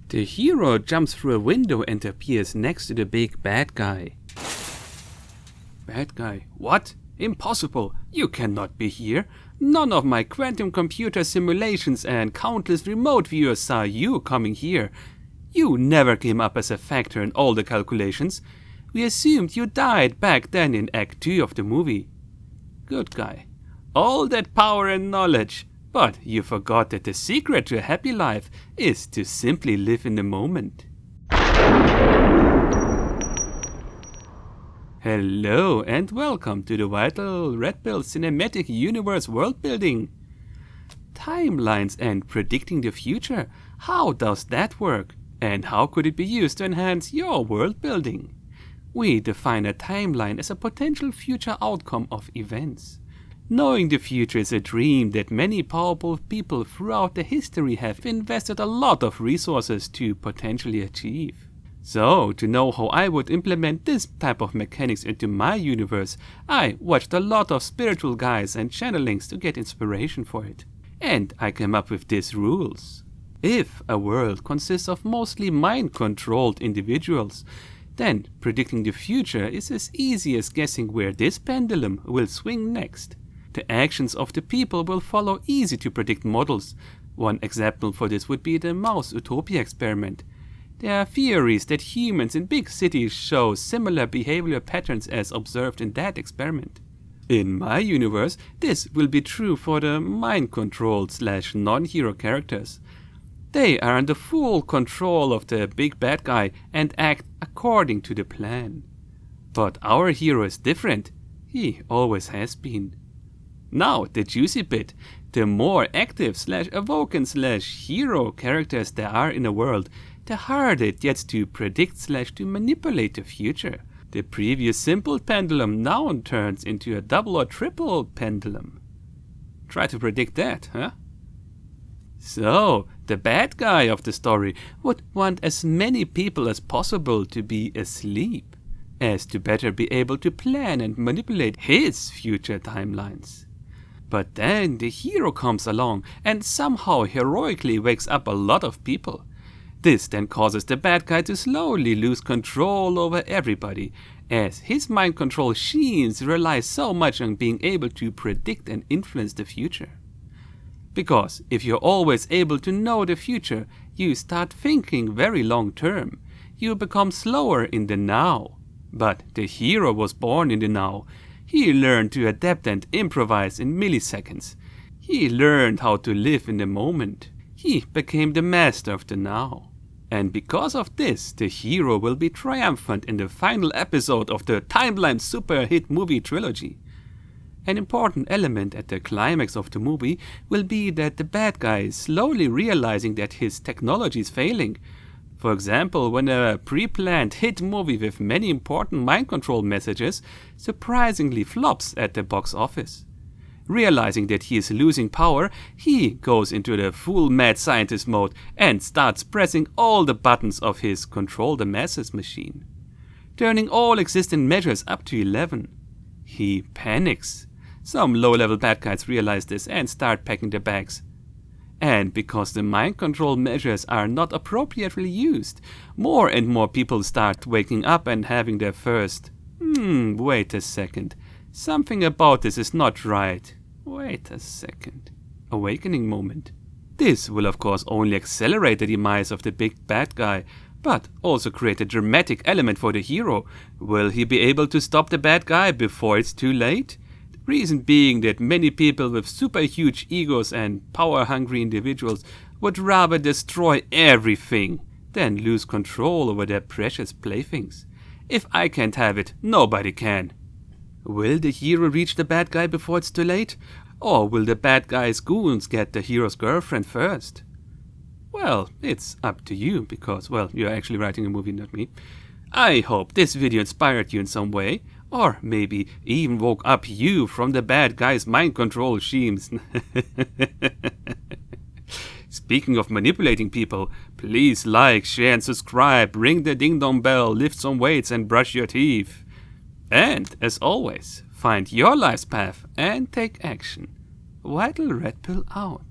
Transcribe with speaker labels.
Speaker 1: The hero jumps through a window and appears next to the big bad guy. Bad guy: what? Impossible! You cannot be here! None of my quantum computer simulations and countless remote viewers saw you coming here. You never came up as a factor in all the calculations. We assumed you died back then in Act 2 of the movie. Good guy: all that power and knowledge, but you forgot that the secret to a happy life is to simply live in the moment. Hello and welcome to the VitalRedpill cinematic universe world building. Timelines and predicting the future, how does that work? And how could it be used to enhance your world building? We define a timeline as a potential future outcome of events. Knowing the future is a dream that many powerful people throughout the history have invested a lot of resources to potentially achieve. So, to know how I would implement this type of mechanics into my universe, I watched a lot of spiritual guides and channelings to get inspiration for it. And I came up with these rules. If a world consists of mostly mind-controlled individuals, then predicting the future is as easy as guessing where this pendulum will swing next. The actions of the people will follow easy-to-predict models. One example for this would be the mouse utopia experiment. There are theories that humans in big cities show similar behavioral patterns as observed in that experiment. In my universe, this will be true for the mind-controlled / non-hero characters. They are under full control of the big bad guy and act according to the plan. But our hero is different. He always has been. Now, the juicy bit. The more active / awoken / hero characters there are in a world, the harder it gets to predict / to manipulate the future. The previous simple pendulum now turns into a double or triple pendulum. Try to predict that, huh? So, the bad guy of the story would want as many people as possible to be asleep, as to better be able to plan and manipulate his future timelines. But then the hero comes along and somehow heroically wakes up a lot of people. This then causes the bad guy to slowly lose control over everybody, as his mind control schemes rely so much on being able to predict and influence the future. Because if you're always able to know the future, you start thinking very long term. You become slower in the now. But the hero was born in the now. He learned to adapt and improvise in milliseconds. He learned how to live in the moment. He became the master of the now. And because of this, the hero will be triumphant in the final episode of the timeline super hit movie trilogy. An important element at the climax of the movie will be that the bad guy is slowly realizing that his technology is failing. For example, when a pre-planned hit movie with many important mind control messages surprisingly flops at the box office. Realizing that he is losing power, he goes into the full mad scientist mode and starts pressing all the buttons of his control the masses machine, turning all existing measures up to 11. He panics. Some low-level bad guys realize this and start packing their bags. And because the mind control measures are not appropriately used, more and more people start waking up and having their first, wait a second, something about this is not right. Wait a second. Awakening moment. This will of course only accelerate the demise of the big bad guy, but also create a dramatic element for the hero. Will he be able to stop the bad guy before it's too late? The reason being that many people with super huge egos and power-hungry individuals would rather destroy everything than lose control over their precious playthings. If I can't have it, nobody can. Will the hero reach the bad guy before it's too late? Or will the bad guy's goons get the hero's girlfriend first? Well, it's up to you, because, well, you're actually writing a movie, not me. I hope this video inspired you in some way, or maybe even woke up you from the bad guy's mind control schemes. Speaking of manipulating people, please like, share and subscribe, ring the ding dong bell, lift some weights and brush your teeth. And, as always, find your life's path and take action. VitalRedpill out.